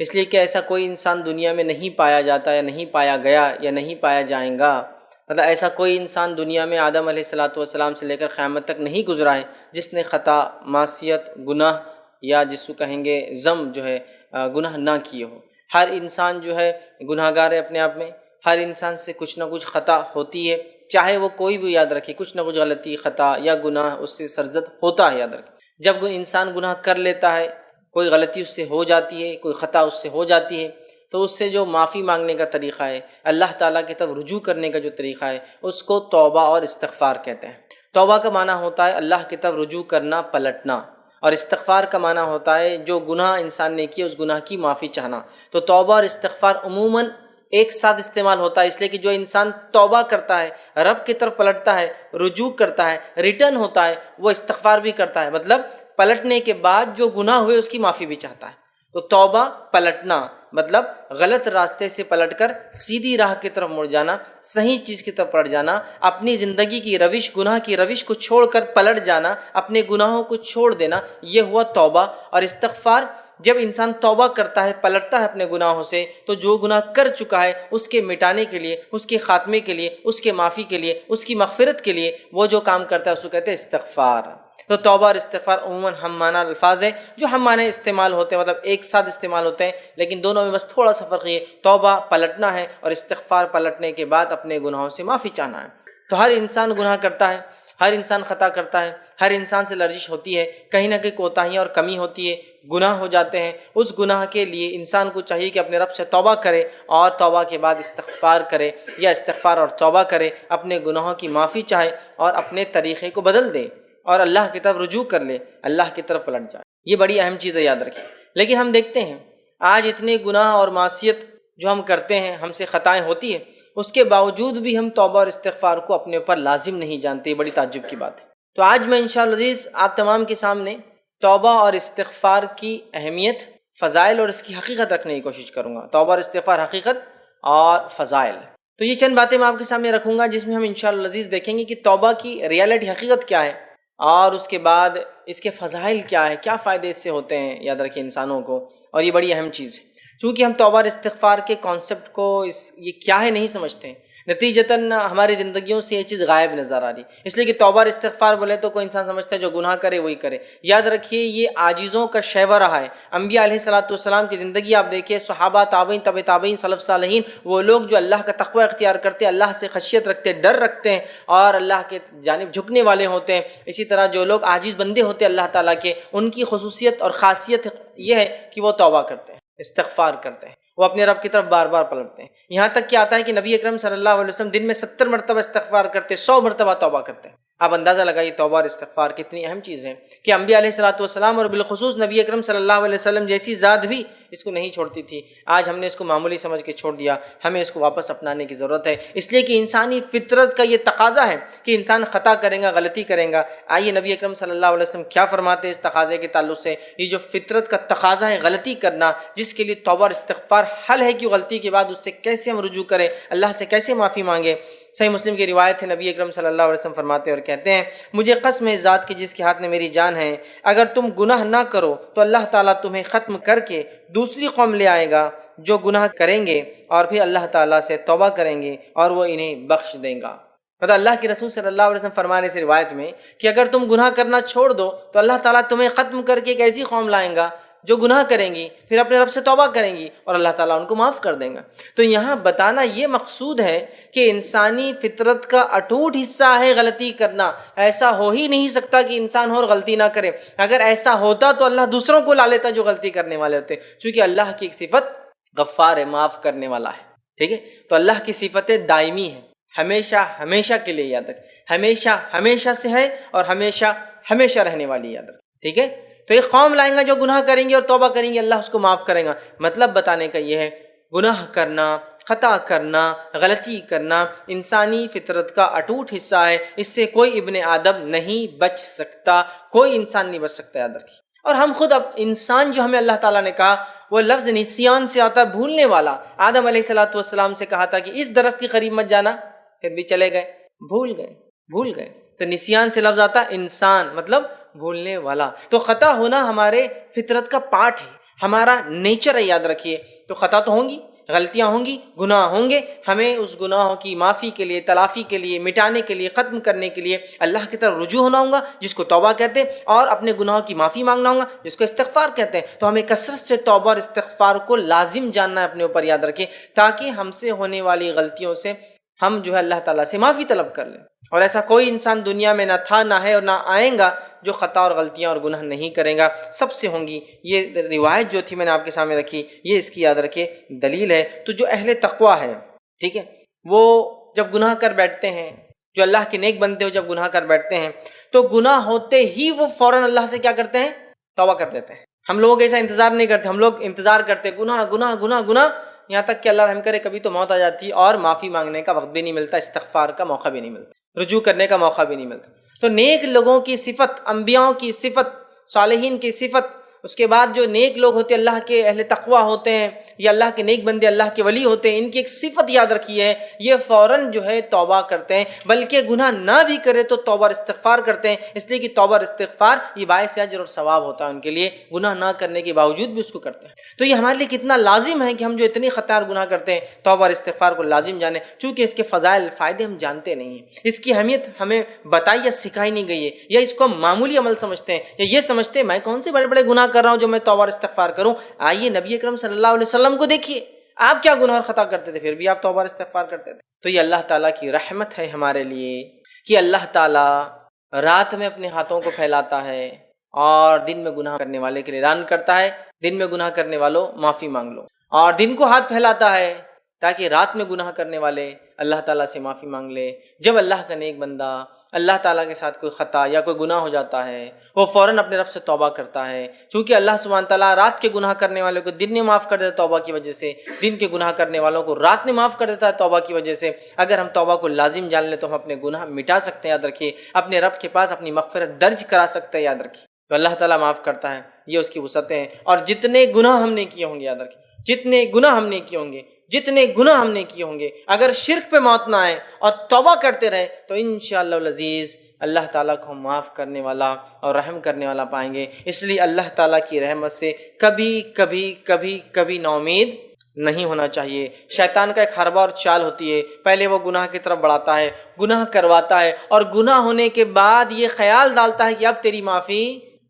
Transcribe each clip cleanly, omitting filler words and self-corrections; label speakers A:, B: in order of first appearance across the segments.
A: اس لیے کہ ایسا کوئی انسان دنیا میں نہیں پایا جاتا یا نہیں پایا گیا یا نہیں پایا جائے گا، مطلب ایسا کوئی انسان دنیا میں آدم علیہ الصلاۃ والسلام سے لے کر قیامت تک نہیں گزرا ہے جس نے خطا، معصیت، گناہ یا جس کو کہیں گے ذم جو ہے گناہ نہ کیے ہو۔ ہر انسان جو ہے گناہ گار ہے اپنے آپ میں، ہر انسان سے کچھ نہ کچھ خطا ہوتی ہے، چاہے وہ کوئی بھی، یاد رکھے کچھ نہ کچھ غلطی، خطا یا گناہ اس سے سرزد ہوتا ہے، یاد رکھے۔ جب انسان گناہ کر لیتا ہے، کوئی غلطی اس سے ہو جاتی ہے، کوئی خطا اس سے ہو جاتی ہے، تو اس سے جو معافی مانگنے کا طریقہ ہے، اللہ تعالیٰ کی طرف رجوع کرنے کا جو طریقہ ہے، اس کو توبہ اور استغفار کہتے ہیں۔ توبہ کا معنی ہوتا ہے اللہ کی طرف رجوع کرنا، پلٹنا، اور استغفار کا معنی ہوتا ہے جو گناہ انسان نے کیے اس گناہ کی معافی چاہنا۔ تو توبہ اور استغفار عموماً ایک ساتھ استعمال ہوتا ہے، اس لیے کہ جو انسان توبہ کرتا ہے، رب کی طرف پلٹتا ہے، رجوع کرتا ہے، ریٹرن ہوتا ہے، وہ استغفار بھی کرتا ہے، مطلب پلٹنے کے بعد جو گناہ ہوئے اس کی معافی بھی چاہتا ہے۔ تو توبہ پلٹنا مطلب غلط راستے سے پلٹ کر سیدھی راہ کی طرف مڑ جانا، صحیح چیز کی طرف پلٹ جانا، اپنی زندگی کی روش، گناہ کی روش کو چھوڑ کر پلٹ جانا، اپنے گناہوں کو چھوڑ دینا، یہ ہوا توبہ۔ اور استغفار، جب انسان توبہ کرتا ہے، پلٹتا ہے اپنے گناہوں سے، تو جو گناہ کر چکا ہے اس کے مٹانے کے لیے، اس کے خاتمے کے لیے، اس کے معافی کے لیے، اس کی مغفرت کے لیے وہ جو کام کرتا ہے اس کو کہتے ہیں استغفار۔ تو توبہ اور استغفار عموماً ہم معنی الفاظ ہیں، جو ہم معنی استعمال ہوتے ہیں، مطلب ایک ساتھ استعمال ہوتے ہیں، لیکن دونوں میں بس تھوڑا سا فرق یہ، توبہ پلٹنا ہے اور استغفار پلٹنے کے بعد اپنے گناہوں سے معافی چاہنا ہے۔ تو ہر انسان گناہ کرتا ہے، ہر انسان خطا کرتا ہے، ہر انسان سے لرزش ہوتی ہے، کہیں نہ کہیں کوتاہیاں اور کمی ہوتی ہے، گناہ ہو جاتے ہیں۔ اس گناہ کے لیے انسان کو چاہیے کہ اپنے رب سے توبہ کرے اور توبہ کے بعد استغفار کرے، یا استغفار اور توبہ کرے، اپنے گناہوں کی معافی چاہے اور اپنے طریقے کو بدل دے اور اللہ کی طرف رجوع کر لے، اللہ کی طرف پلٹ جائے۔ یہ بڑی اہم چیز ہے، یاد رکھیں۔ لیکن ہم دیکھتے ہیں آج اتنے گناہ اور معصیت جو ہم کرتے ہیں، ہم سے خطائیں ہوتی ہیں، اس کے باوجود بھی ہم توبہ اور استغفار کو اپنے اوپر لازم نہیں جانتے، یہ بڑی تعجب کی بات ہے۔ تو آج میں انشاءاللہ عزیز آپ تمام کے سامنے توبہ اور استغفار کی اہمیت، فضائل اور اس کی حقیقت رکھنے کی کوشش کروں گا۔ توبہ اور استغفار، حقیقت اور فضائل، تو یہ چند باتیں میں آپ کے سامنے رکھوں گا جس میں ہم انشاءاللہ عزیز دیکھیں گے کہ توبہ کی ریالٹی، حقیقت کیا ہے، اور اس کے بعد اس کے فضائل کیا ہے، کیا فائدے اس سے ہوتے ہیں، یاد رکھیں انسانوں کو۔ اور یہ بڑی اہم چیز ہے، چونکہ ہم توبہ اور استغفار کے کانسیپٹ کو یہ کیا ہے نہیں سمجھتے ہیں، نتیجتاً ہماری زندگیوں سے یہ چیز غائب نظر آ رہی، اس لیے کہ توبہ اور استغفار بولے تو کوئی انسان سمجھتا ہے جو گناہ کرے وہی کرے۔ یاد رکھیے یہ عاجزوں کا شیوہ رہا ہے۔ انبیاء علیہ الصلوۃ والسلام کی زندگی آپ دیکھیے، صحابہ، تابعین، تبع تابعین، سلف صالحین، وہ لوگ جو اللہ کا تقوی اختیار کرتے، اللہ سے خشیت رکھتے، ڈر رکھتے ہیں اور اللہ کے جانب جھکنے والے ہوتے ہیں۔ اسی طرح جو لوگ عاجز بندے ہوتے اللہ تعالیٰ کے، ان کی خصوصیت اور خاصیت یہ ہے کہ وہ توبہ کرتے ہیں، استغفار کرتے ہیں، وہ اپنے رب کی طرف بار بار پلٹتے ہیں۔ یہاں تک کہ آتا ہے کہ نبی اکرم صلی اللہ علیہ وسلم دن میں 70 مرتبہ استغفار کرتے، 100 مرتبہ توبہ کرتے ہیں۔ آپ اندازہ لگائیے توبہ اور استغفار کتنی اہم چیز ہے کہ انبیاء علیہ الصلوۃ والسلام اور بالخصوص نبی اکرم صلی اللہ علیہ وسلم جیسی ذات بھی اس کو نہیں چھوڑتی تھی۔ آج ہم نے اس کو معمولی سمجھ کے چھوڑ دیا، ہمیں اس کو واپس اپنانے کی ضرورت ہے، اس لیے کہ انسانی فطرت کا یہ تقاضا ہے کہ انسان خطا کرے گا، غلطی کرے گا۔ آئیے نبی اکرم صلی اللہ علیہ وسلم کیا فرماتے ہیں اس تقاضے کے تعلق سے، یہ جو فطرت کا تقاضا ہے غلطی کرنا، جس کے لیے توبہ اور استغفار حل ہے کہ غلطی کے بعد اس سے کیسے ہم رجوع کریں، اللہ سے کیسے معافی مانگیں۔ صحیح مسلم کی روایت ہے، نبی اکرم صلی اللہ علیہ وسلم فرماتے اور کہتے ہیں، مجھے قسم ہے ذات کی جس کے ہاتھ میں میری جان ہے، اگر تم گناہ نہ کرو تو اللہ تعالیٰ تمہیں ختم کر کے دوسری قوم لے آئے گا جو گناہ کریں گے اور پھر اللہ تعالیٰ سے توبہ کریں گے اور وہ انہیں بخش دیں گا۔ مطلب اللہ کے رسول صلی اللہ علیہ وسلم فرمانے سے روایت میں کہ اگر تم گناہ کرنا چھوڑ دو تو اللہ تعالیٰ تمہیں ختم کر کے ایک ایسی قوم لائیں گا جو گناہ کریں گی، پھر اپنے رب سے توبہ کریں گی اور اللہ تعالیٰ ان کو معاف کر دیں گا۔ تو یہاں بتانا یہ مقصود ہے کہ انسانی فطرت کا اٹوٹ حصہ ہے غلطی کرنا، ایسا ہو ہی نہیں سکتا کہ انسان اور غلطی نہ کرے۔ اگر ایسا ہوتا تو اللہ دوسروں کو لا لیتا جو غلطی کرنے والے ہوتے، چونکہ اللہ کی ایک صفت غفار ہے، معاف کرنے والا ہے، ٹھیک ہے۔ تو اللہ کی صفتیں دائمی ہیں، ہمیشہ ہمیشہ کے لیے، یاد رکھ، ہمیشہ ہمیشہ سے ہے اور ہمیشہ ہمیشہ رہنے والی، یاد رکھ، ٹھیک ہے۔ تو ایک قوم لائیں گا جو گناہ کریں گے اور توبہ کریں گے، اللہ اس کو معاف کرے گا۔ مطلب بتانے کا یہ ہے، گناہ کرنا، خطا کرنا، غلطی کرنا انسانی فطرت کا اٹوٹ حصہ ہے، اس سے کوئی ابن آدم نہیں بچ سکتا، کوئی انسان نہیں بچ سکتا، یاد رکھیے۔ اور ہم خود اب انسان جو ہمیں اللہ تعالیٰ نے کہا وہ لفظ نسیان سے آتا ہے، بھولنے والا۔ آدم علیہ الصلوۃ والسلام سے کہا تھا کہ اس درخت کے قریب مت جانا، پھر بھی چلے گئے، بھول گئے۔ تو نسیان سے لفظ آتا ہے انسان، مطلب بھولنے والا۔ تو خطا ہونا ہمارے فطرت کا پارٹ ہے، ہمارا نیچر ہے، یاد رکھیے۔ تو خطا تو ہوں گی، غلطیاں ہوں گی، گناہ ہوں گے، ہمیں اس گناہوں کی معافی کے لیے، تلافی کے لیے، مٹانے کے لیے، ختم کرنے کے لیے اللہ کی طرف رجوع ہونا ہوگا، جس کو توبہ کہتے ہیں، اور اپنے گناہوں کی معافی مانگنا ہوگا، جس کو استغفار کہتے ہیں۔ تو ہمیں کثرت سے توبہ اور استغفار کو لازم جاننا ہے اپنے اوپر، یاد رکھیں، تاکہ ہم سے ہونے والی غلطیوں سے ہم جو ہے اللہ تعالیٰ سے معافی طلب کر لیں۔ اور ایسا کوئی انسان دنیا میں نہ تھا، نہ ہے اور نہ آئے گا جو خطا اور غلطیاں اور گناہ نہیں کرے گا، سب سے ہوں گی۔ یہ روایت جو تھی میں نے آپ کے سامنے رکھی، یہ اس کی یاد رکھے دلیل ہے۔ تو جو اہل تقویٰ ہے، ٹھیک ہے، وہ جب گناہ کر بیٹھتے ہیں، جو اللہ کے نیک بندے ہو جب گناہ کر بیٹھتے ہیں، تو گناہ ہوتے ہی وہ فوراً اللہ سے کیا کرتے ہیں؟ توبہ کر دیتے ہیں۔ ہم لوگ ایسا انتظار نہیں کرتے، ہم لوگ انتظار کرتے گناہ گناہ گناہ گناہ، یہاں تک کہ اللہ رحم کرے کبھی تو موت آ جاتی ہے اور معافی مانگنے کا وقت بھی نہیں ملتا، استغفار کا موقع بھی نہیں ملتا، رجوع کرنے کا موقع بھی نہیں ملتا۔ تو نیک لوگوں کی صفت، انبیاءوں کی صفت، صالحین کی صفت، اس کے بعد جو نیک لوگ ہوتے ہیں، اللہ کے اہل تقویٰ ہوتے ہیں، یا اللہ کے نیک بندے، اللہ کے ولی ہوتے ہیں، ان کی ایک صفت یاد رکھی ہے، یہ فوراً جو ہے توبہ کرتے ہیں، بلکہ گناہ نہ بھی کرے تو توبہ اور استغفار کرتے ہیں، اس لیے کہ توبہ اور استغفار یہ باعث اجر اور ثواب ہوتا ہے ان کے لیے، گناہ نہ کرنے کے باوجود بھی اس کو کرتے ہیں۔ تو یہ ہمارے لیے کتنا لازم ہے کہ ہم جو اتنی خطا اور گناہ کرتے ہیں، توبہ اور استغفار کو لازم جانیں، چونکہ اس کے فضائل، فائدے ہم جانتے نہیں ہیں، اس کی اہمیت ہمیں بتائی یا سکھائی نہیں گئی ہے، یا اس کو ہم معمولی عمل سمجھتے ہیں، یا یہ سمجھتے ہیں میں کون سے بڑے بڑے گناہ کر رہا ہوں جو میں توبہ اور استغفار کروں۔ آئیے نبی اکرم صلی اللہ علیہ وسلم کو دیکھیے، آپ کیا گناہ اور خطا کرتے تھے، پھر بھی آپ توبہ اور استغفار کرتے تھے۔ تو یہ اللہ تعالیٰ کی رحمت ہے ہمارے لیے کہ اللہ تعالیٰ رات میں اپنے ہاتھوں کو پھیلاتا ہے اور دن میں گناہ کرنے والے کے لیے اعلان کرتا ہے، دن میں گناہ کرنے والوں معافی مانگ لو، اور دن کو ہاتھ پھیلاتا ہے تاکہ رات میں گناہ کرنے والے اللہ تعالیٰ سے معافی مانگ لے۔ جب اللہ کا نیک بندہ اللہ تعالیٰ کے ساتھ کوئی خطا یا کوئی گناہ ہو جاتا ہے، وہ فوراً اپنے رب سے توبہ کرتا ہے، کیونکہ اللہ سبحانہ تعالیٰ رات کے گناہ کرنے والوں کو دن میں معاف کر دیتا ہے توبہ کی وجہ سے، دن کے گناہ کرنے والوں کو رات میں معاف کر دیتا ہے توبہ کی وجہ سے۔ اگر ہم توبہ کو لازم جان لیں تو ہم اپنے گناہ مٹا سکتے ہیں، یاد رکھیے، اپنے رب کے پاس اپنی مغفرت درج کرا سکتے ہیں، یاد رکھیے۔ تو اللہ تعالیٰ معاف کرتا ہے، یہ اس کی وسعتیں ہیں۔ اور جتنے گناہ ہم نے کیے ہوں گے، یاد رکھیے، جتنے گناہ ہم نے کیے ہوں گے، جتنے گناہ ہم نے کیے ہوں گے، اگر شرک پہ موت نہ آئے اور توبہ کرتے رہے تو انشاءاللہ العزیز اللہ تعالیٰ کو ہم معاف کرنے والا اور رحم کرنے والا پائیں گے۔ اس لیے اللہ تعالیٰ کی رحمت سے کبھی کبھی کبھی کبھی نا امید نہیں ہونا چاہیے۔ شیطان کا ایک حربہ اور چال ہوتی ہے، پہلے وہ گناہ کی طرف بڑھاتا ہے، گناہ کرواتا ہے، اور گناہ ہونے کے بعد یہ خیال ڈالتا ہے کہ اب تیری معافی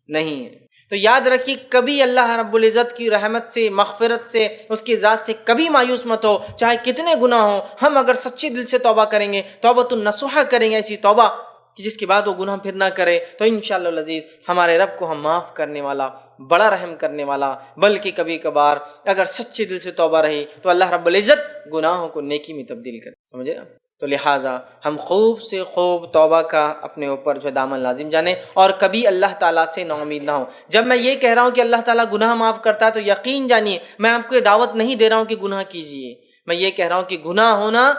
A: نہیں ہے۔ تو یاد رکھیے، کبھی اللہ رب العزت کی رحمت سے، مغفرت سے، اس کی ذات سے کبھی مایوس مت ہو، چاہے کتنے گناہ ہوں۔ ہم اگر سچے دل سے توبہ کریں گے، توبۃ النصوحہ کریں گے، ایسی توبہ کہ جس کے بعد وہ گناہ پھر نہ کرے، تو انشاءاللہ العزیز ہمارے رب کو ہم معاف کرنے والا، بڑا رحم کرنے والا، بلکہ کبھی کبھار اگر سچے دل سے توبہ رہی تو اللہ رب العزت گناہوں کو نیکی میں تبدیل کرے، سمجھے؟ تو لہٰذا ہم خوب سے خوب توبہ کا اپنے اوپر جو دامن لازم جانیں، اور کبھی اللہ تعالیٰ سے نا امید نہ ہو۔ جب میں یہ کہہ رہا ہوں کہ اللہ تعالیٰ گناہ معاف کرتا ہے تو یقین جانیے میں آپ کو یہ دعوت نہیں دے رہا ہوں کہ گناہ کیجئے، میں یہ کہہ رہا ہوں کہ گناہ ہونا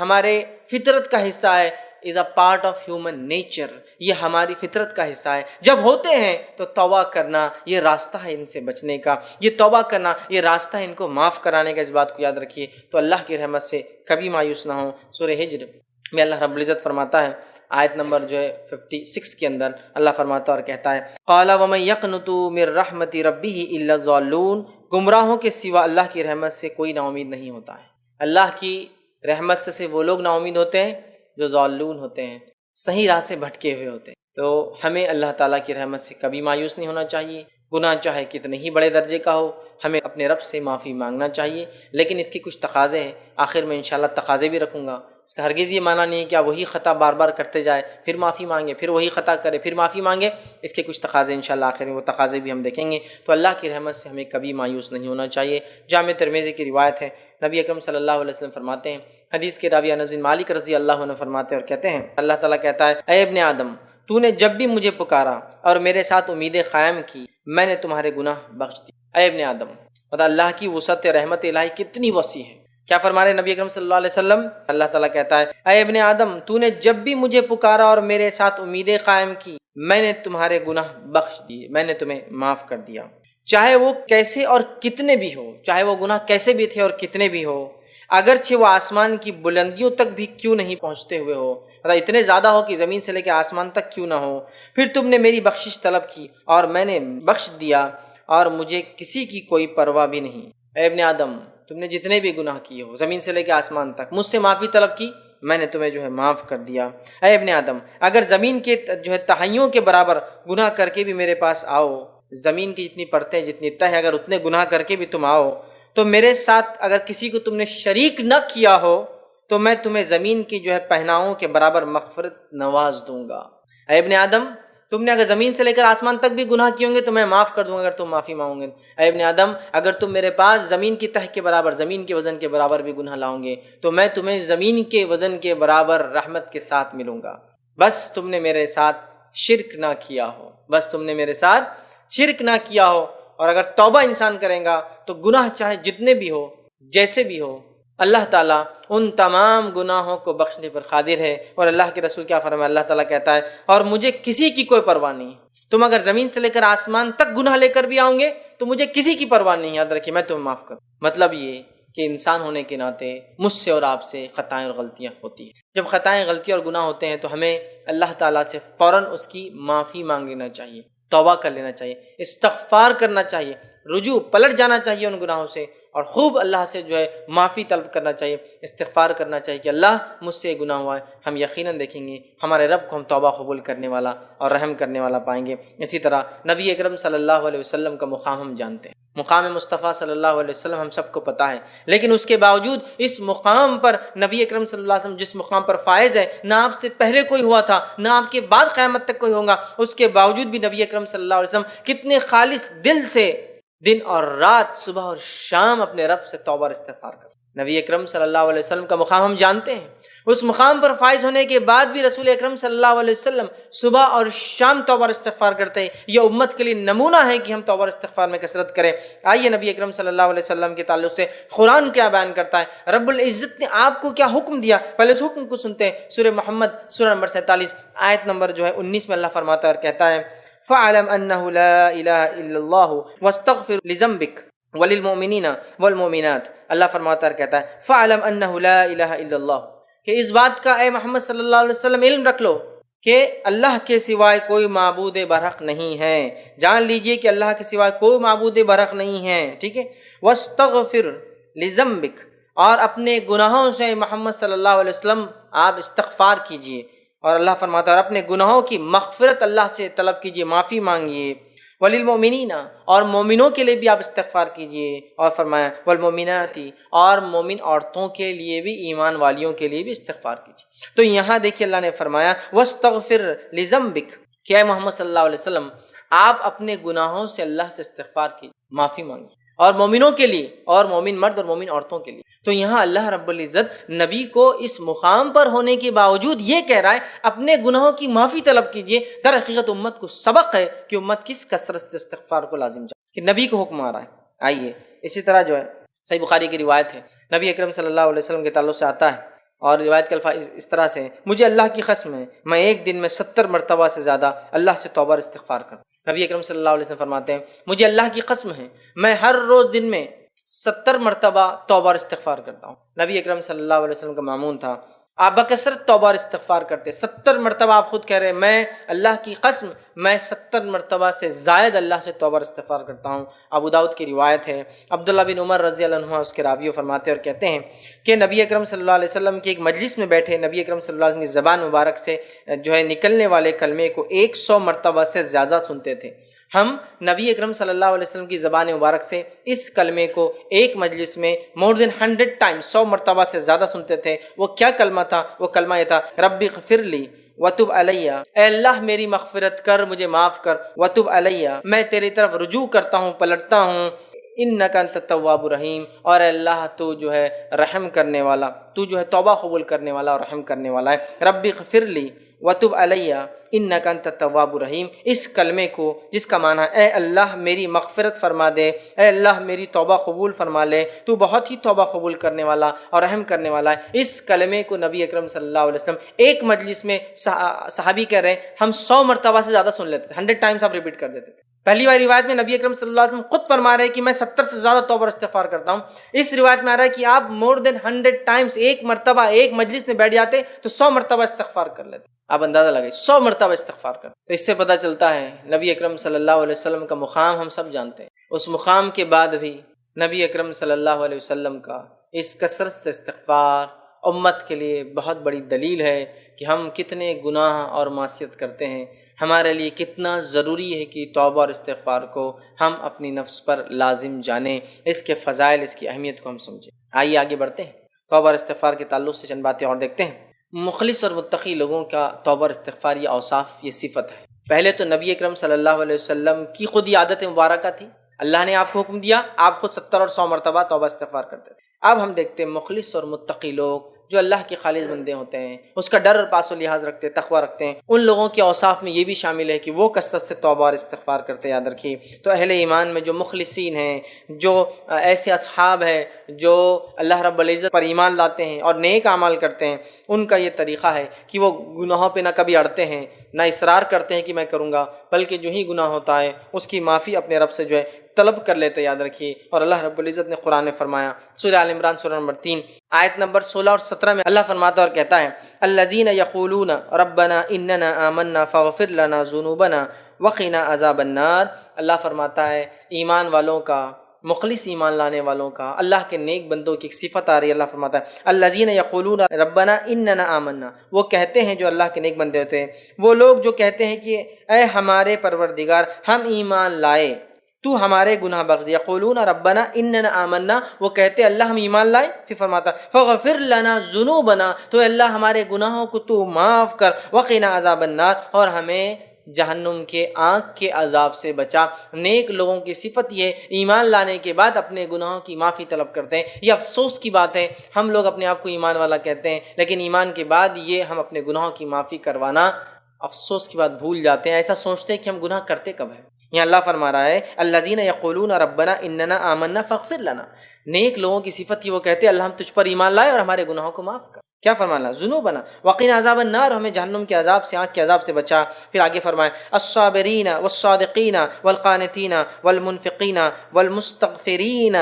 A: ہمارے فطرت کا حصہ ہے، is a part of human nature، یہ ہماری فطرت کا حصہ ہے۔ جب ہوتے ہیں تو توبہ کرنا یہ راستہ ہے ان سے بچنے کا، یہ توبہ کرنا یہ راستہ ہے ان کو معاف کرانے کا، اس بات کو یاد رکھیے۔ تو اللہ کی رحمت سے کبھی مایوس نہ ہوں۔ سورہ ہجر میں اللہ رب العزت فرماتا ہے، آیت نمبر جو ہے 56 کے اندر اللہ فرماتا اور کہتا ہے، قَالَ وَمَن يَقْنُطُ مِن رَحْمَةِ رَبِّهِ إِلَّا الضَّالُّونَ، گمراہوں کے سوا اللہ کی رحمت سے کوئی نا امید نہیں ہوتا ہے۔ اللہ کی رحمت سے وہ لوگ نا امید ہوتے ہیں جو ضالون ہوتے ہیں، صحیح راہ سے بھٹکے ہوئے ہوتے ہیں۔ تو ہمیں اللہ تعالیٰ کی رحمت سے کبھی مایوس نہیں ہونا چاہیے، گناہ چاہے کتنے ہی بڑے درجے کا ہو، ہمیں اپنے رب سے معافی مانگنا چاہیے، لیکن اس کے کچھ تقاضے ہیں، آخر میں انشاءاللہ تقاضے بھی رکھوں گا۔ اس کا ہرگز یہ معنی نہیں ہے کہ آپ وہی خطا بار بار کرتے جائے، پھر معافی مانگے، پھر وہی خطا کرے، پھر معافی مانگے۔ اس کے کچھ تقاضے انشاءاللہ آخر میں وہ تقاضے بھی ہم دیکھیں گے۔ تو اللہ کی رحمت سے ہمیں کبھی مایوس نہیں ہونا چاہیے۔ جامع ترمذی کی روایت ہے، نبی اکرم صلی اللہ علیہ وسلم فرماتے ہیں، حدیث کے راوی انس بن مالک رضی اللہ عنہ فرماتے اور کہتے ہیں، اللہ تعالیٰ کہتا ہے، اے ابن آدم، تو نے جب بھی مجھے پکارا اور میرے ساتھ امیدیں قائم کی، میں نے تمہارے گناہ بخش دی۔ اے ابن آدم، مطلب اللہ کی وسعت رحمت الہی کتنی وسیع ہے۔ کیا فرما رہے نبی اکرم صلی اللہ علیہ وسلم؟ اللہ تعالیٰ کہتا ہے، اے ابن آدم، تو نے جب بھی مجھے پکارا اور میرے ساتھ امیدیں قائم کی، میں نے تمہارے گناہ بخش دیے، میں نے تمہیں معاف کر دیا، چاہے وہ کیسے اور کتنے بھی ہو، چاہے وہ گناہ کیسے بھی تھے اور کتنے بھی ہو، اگرچہ وہ آسمان کی بلندیوں تک بھی کیوں نہیں پہنچتے ہوئے ہو، مطلب اتنے زیادہ ہو کہ زمین سے لے کے آسمان تک کیوں نہ ہو، پھر تم نے میری بخشش طلب کی اور میں نے بخش دیا، اور مجھے کسی کی کوئی پرواہ بھی نہیں۔ اے ابن آدم، تم نے جتنے بھی گناہ کیے ہو زمین سے لے کے آسمان تک، مجھ سے معافی طلب کی، میں نے تمہیں معاف کر دیا۔ اے ابن آدم، اگر زمین کے تہائیوں کے برابر گناہ کر کے بھی میرے پاس آؤ، زمین کی جتنی پرتیں جتنی تہ اگر اتنے گناہ کر کے بھی تم آؤ، تو میرے ساتھ اگر کسی کو تم نے شریک نہ کیا ہو تو میں تمہیں زمین کی پہناؤں کے برابر مغفرت نواز دوں گا۔ اے ابن آدم، تم نے اگر زمین سے لے کر آسمان تک بھی گناہ کیے ہوں گے تو میں معاف کر دوں گا اگر تم معافی مانگو گے۔ اے ابن آدم، اگر تم میرے پاس زمین کی تہ کے برابر، زمین کے وزن کے برابر بھی گناہ لاؤ گے تو میں تمہیں زمین کے وزن کے برابر رحمت کے ساتھ ملوں گا، بس تم نے میرے ساتھ شرک نہ کیا ہو، بس تم نے میرے ساتھ شرک نہ کیا ہو۔ اور اگر توبہ انسان کرے گا تو گناہ چاہے جتنے بھی ہو، جیسے بھی ہو، اللہ تعالیٰ ان تمام گناہوں کو بخشنے پر قادر ہے۔ اور اللہ کے رسول کیا فرمایا؟ اللہ تعالیٰ کہتا ہے اور مجھے کسی کی کوئی پرواہ نہیں ہے، تم اگر زمین سے لے کر آسمان تک گناہ لے کر بھی آؤ گے تو مجھے کسی کی پرواہ نہیں، یاد رکھیے میں تمہیں معاف کروں۔ مطلب یہ کہ انسان ہونے کے ناطے مجھ سے اور آپ سے خطائیں اور غلطیاں ہوتی ہیں۔ جب خطائیں، غلطیاں اور گناہ ہوتے ہیں تو ہمیں اللہ تعالیٰ سے فوراً اس کی معافی مانگ لینا چاہیے، توبہ کر لینا چاہیے، استغفار کرنا چاہیے، رجوع پلٹ جانا چاہیے ان گناہوں سے، اور خوب اللہ سے معافی طلب کرنا چاہیے، استغفار کرنا چاہیے کہ اللہ مجھ سے یہ گناہ ہوا ہے۔ ہم یقیناً دیکھیں گے ہمارے رب کو ہم توبہ قبول کرنے والا اور رحم کرنے والا پائیں گے۔ اسی طرح نبی اکرم صلی اللہ علیہ وسلم کا مقام ہم جانتے ہیں، مقام مصطفیٰ صلی اللہ علیہ وسلم ہم سب کو پتہ ہے، لیکن اس کے باوجود اس مقام پر نبی اکرم صلی اللہ علیہ وسلم جس مقام پر فائز ہے، نہ آپ سے پہلے کوئی ہوا تھا نہ آپ کے بعد قیامت تک کوئی ہوگا، اس کے باوجود بھی نبی اکرم صلی اللہ علیہ وسلم کتنے خالص دل سے دن اور رات، صبح اور شام اپنے رب سے توبہ اور استغفار کرتے۔ نبی اکرم صلی اللہ علیہ وسلم کا مقام ہم جانتے ہیں، اس مقام پر فائز ہونے کے بعد بھی رسول اکرم صلی اللہ علیہ وسلم صبح اور شام توبہ اور استغفار کرتے ہیں۔ یہ امت کے لیے نمونہ ہے کہ ہم توبہ اور استغفار میں کثرت کریں۔ آئیے نبی اکرم صلی اللہ علیہ وسلم کے تعلق سے قرآن کیا بیان کرتا ہے، رب العزت نے آپ کو کیا حکم دیا، پہلے اس حکم کو سنتے ہیں۔ سورہ محمد سورہ نمبر 47 آیت نمبر 19 میں اللہ فرماتا ہے اور کہتا ہے فَاعْلَمْ أَنَّهُ لَا إِلَهَ إِلَّا اللَّهُ وَاسْتَغْفِرْ لِذَنبِكَ وَلِلْمُؤْمِنِينَ وَالْمُؤْمِنَاتِ۔ اللہ فرماتا ہے کہتا ہے فَاعْلَمْ أَنَّهُ لَا إِلَهَ إِلَّا اللَّهُ، کہ اس بات کا اے محمد صلی اللہ علیہ وسلم علم رکھ لو کہ اللہ کے سوائے کوئی معبود برحق نہیں ہے، جان لیجئے کہ اللہ کے سوائے کوئی معبود برحق نہیں ہے، ٹھیک ہے۔ وَاسْتَغْفِرْ لِذَنبِكَ، اور اپنے گناہوں سے محمد صلی اللہ علیہ وسلم آپ استغفار کیجئے، اور اللہ فرماتا ہے اور اپنے گناہوں کی مغفرت اللہ سے طلب کیجئے، معافی مانگیے۔ وَلِلْمُؤْمِنِينَ، اور مومنوں کے لیے بھی آپ استغفار کیجئے، اور فرمایا وَالْمُؤْمِنَاتِ، اور مومن عورتوں کے لیے بھی، ایمان والیوں کے لیے بھی استغفار کیجئے۔ تو یہاں دیکھیے اللہ نے فرمایا وَاسْتَغْفِرْ لِذَنبِكَ، کہ اے محمد صلی اللہ علیہ وسلم آپ اپنے گناہوں سے اللہ سے استغفار کیجئے، معافی مانگیے، اور مومنوں کے لیے، اور مومن مرد اور مومن عورتوں کے لیے۔ تو یہاں اللہ رب العزت نبی کو اس مقام پر ہونے کے باوجود یہ کہہ رہا ہے اپنے گناہوں کی معافی طلب کیجئے۔ در حقیقت امت کو سبق ہے کہ امت کس کثرت استغفار کو لازم جائے، کہ نبی کو حکم آ رہا ہے۔ آئیے اسی طرح صحیح بخاری کی روایت ہے، نبی اکرم صلی اللہ علیہ وسلم کے تعلق سے آتا ہے، اور روایت کے الفاظ اس طرح سے ہیں مجھے اللہ کی قسم ہے میں ایک دن میں 70 مرتبہ سے زیادہ اللہ سے توبہ اور استغفار کرتا ہوں۔ نبی اکرم صلی اللہ علیہ وسلم فرماتے ہیں مجھے اللہ کی قسم ہے میں ہر روز دن میں 70 مرتبہ توبہ اور استغفار کرتا ہوں۔ نبی اکرم صلی اللہ علیہ وسلم کا معمول تھا آپ بکثرت توبہ اور استغفار کرتے، 70 مرتبہ آپ خود کہہ رہے ہیں میں اللہ کی قسم میں 70 مرتبہ سے زائد اللہ سے توبہ اور استغفار کرتا ہوں۔ ابو داؤد کی روایت ہے، عبداللہ بن عمر رضی اللہ عنہ اس کے راوی فرماتے اور کہتے ہیں کہ نبی اکرم صلی اللہ علیہ وسلم کی ایک مجلس میں بیٹھے، نبی اکرم صلی اللہ علیہ وسلم کی زبان مبارک سے نکلنے والے کلمے کو 100 مرتبہ سے زیادہ سنتے تھے۔ ہم نبی اکرم صلی اللہ علیہ وسلم کی زبان مبارک سے اس کلمے کو ایک مجلس میں more than 100 times 100 مرتبہ سے زیادہ سنتے تھے۔ وہ کیا کلمہ تھا؟ وہ کلمہ یہ تھا ربی اغفر لی وتب علیہ، اے اللہ میری مغفرت کر، مجھے معاف کر، وتب علیہ میں تیری طرف رجوع کرتا ہوں، پلٹتا ہوں، انک انت التواب الرحیم، اور اے اللہ تو رحم کرنے والا، تو توبہ قبول کرنے والا اور رحم کرنے والا ہے۔ ربی اغفر لی وتب علیہ انک انت التواب الرحیم، اس کلمے کو جس کا معنی اے اللہ میری مغفرت فرما دے، اے اللہ میری توبہ قبول فرما لے، تو بہت ہی توبہ قبول کرنے والا اور رحم کرنے والا ہے، اس کلمے کو نبی اکرم صلی اللہ علیہ وسلم ایک مجلس میں صحابی کہہ رہے ہیں ہم 100 مرتبہ سے زیادہ سن لیتے تھے، 100 ٹائمز آپ ریپیٹ کر دیتے تھے۔ پہلی والی روایت میں نبی اکرم صلی اللہ علیہ وسلم خود فرما رہے ہیں کہ میں 70 سے زیادہ توبہ اور استغفار کرتا ہوں. اس روایت میں آ رہا ہے کہ آپ مور دین 100 ٹائمز ایک مرتبہ ایک مجلس میں بیٹھ جاتے تو 100 مرتبہ استغفار کر لیتے. آپ اندازہ لگائیں 100 مرتبہ استغفار کرتے. تو اس سے پتہ چلتا ہے نبی اکرم صلی اللہ علیہ وسلم کا مقام ہم سب جانتے ہیں. اس مقام کے بعد بھی نبی اکرم صلی اللہ علیہ وسلم کا اس کثرت سے استغفار امت کے لیے بہت بڑی دلیل ہے کہ ہم کتنے گناہ اور معصیت کرتے ہیں. ہمارے لیے کتنا ضروری ہے کہ توبہ اور استغفار کو ہم اپنی نفس پر لازم جانیں، اس کے فضائل، اس کی اہمیت کو ہم سمجھیں. آئیے آگے بڑھتے ہیں. توبہ اور استغفار کے تعلق سے چند باتیں اور دیکھتے ہیں. مخلص اور متقی لوگوں کا توبہ اور استغفار یہ اوصاف، یہ صفت ہے. پہلے تو نبی اکرم صلی اللہ علیہ وسلم کی خود یہ عادت مبارکہ تھی. اللہ نے آپ کو حکم دیا، آپ خود 70 اور 100 مرتبہ توبہ استغفار کرتے تھے. اب ہم دیکھتے ہیں مخلص اور متقی لوگ جو اللہ کے خالص بندے ہوتے ہیں، اس کا ڈر اور پاس و لحاظ رکھتے ہیں، تقوی رکھتے ہیں، ان لوگوں کے اوصاف میں یہ بھی شامل ہے کہ وہ کثرت سے توبہ اور استغفار کرتے. یاد رکھیے. تو اہل ایمان میں جو مخلصین ہیں، جو ایسے اصحاب ہیں جو اللہ رب العزت پر ایمان لاتے ہیں اور نیک اعمال کرتے ہیں، ان کا یہ طریقہ ہے کہ وہ گناہوں پہ نہ کبھی اڑتے ہیں، نہ اصرار کرتے ہیں کہ میں کروں گا، بلکہ جو ہی گناہ ہوتا ہے اس کی معافی اپنے رب سے جو ہے طلب کر لیتے. یاد رکھیے. اور اللہ رب العزت نے قرآن میں فرمایا، سورہ آل عمران سورہ نمبر 3 آیت نمبر 16 اور 17 میں اللہ فرماتا اور کہتا ہے، الذین یقولون ربنا اننا آمنا فاغفر لنا ذنوبنا وقنا عذاب النار. اللہ فرماتا ہے ایمان والوں کا، مخلص ایمان لانے والوں کا، اللہ کے نیک بندوں کی ایک صفت آ رہی ہے. اللہ فرماتا ہے الذین یقولون ربنا اننا آمنا، وہ کہتے ہیں جو اللہ کے نیک بندے ہوتے ہیں، وہ لوگ جو کہتے ہیں کہ اے ہمارے پروردگار ہم ایمان لائے، تو ہمارے گناہ بخش دے. یقولون ربنا اننا آمنا، وہ کہتے اللہ ہم ایمان لائے. پھر فرماتا فاغفر لنا ذنوبنا، تو اللہ ہمارے گناہوں کو تو معاف کر، وقنا عذاب النار، اور ہمیں جہنم کے آگ کے عذاب سے بچا. نیک لوگوں کی صفت یہ ایمان لانے کے بعد اپنے گناہوں کی معافی طلب کرتے ہیں. یہ افسوس کی بات ہے، ہم لوگ اپنے آپ کو ایمان والا کہتے ہیں، لیکن ایمان کے بعد یہ ہم اپنے گناہوں کی معافی کروانا افسوس کی بات بھول جاتے ہیں. ایسا سوچتے ہیں کہ ہم گناہ کرتے کب ہیں. یہاں اللہ فرما رہا ہے الذین یقولون ربنا اننا آمنا فاغفر لنا. نیک لوگوں کی صفت یہ وہ کہتے ہیں اللہ ہم تجھ پر ایمان لائے اور ہمارے گناہوں کو معاف کر. کیا فرمانا؟ ذنوبنا وقنا عذاب النار، ہمیں جہنم کے عذاب سے، آنکھ کے عذاب سے بچا. پھر آگے فرمائے الصابرین والصادقین والقانتین والمنفقین والمستغفرین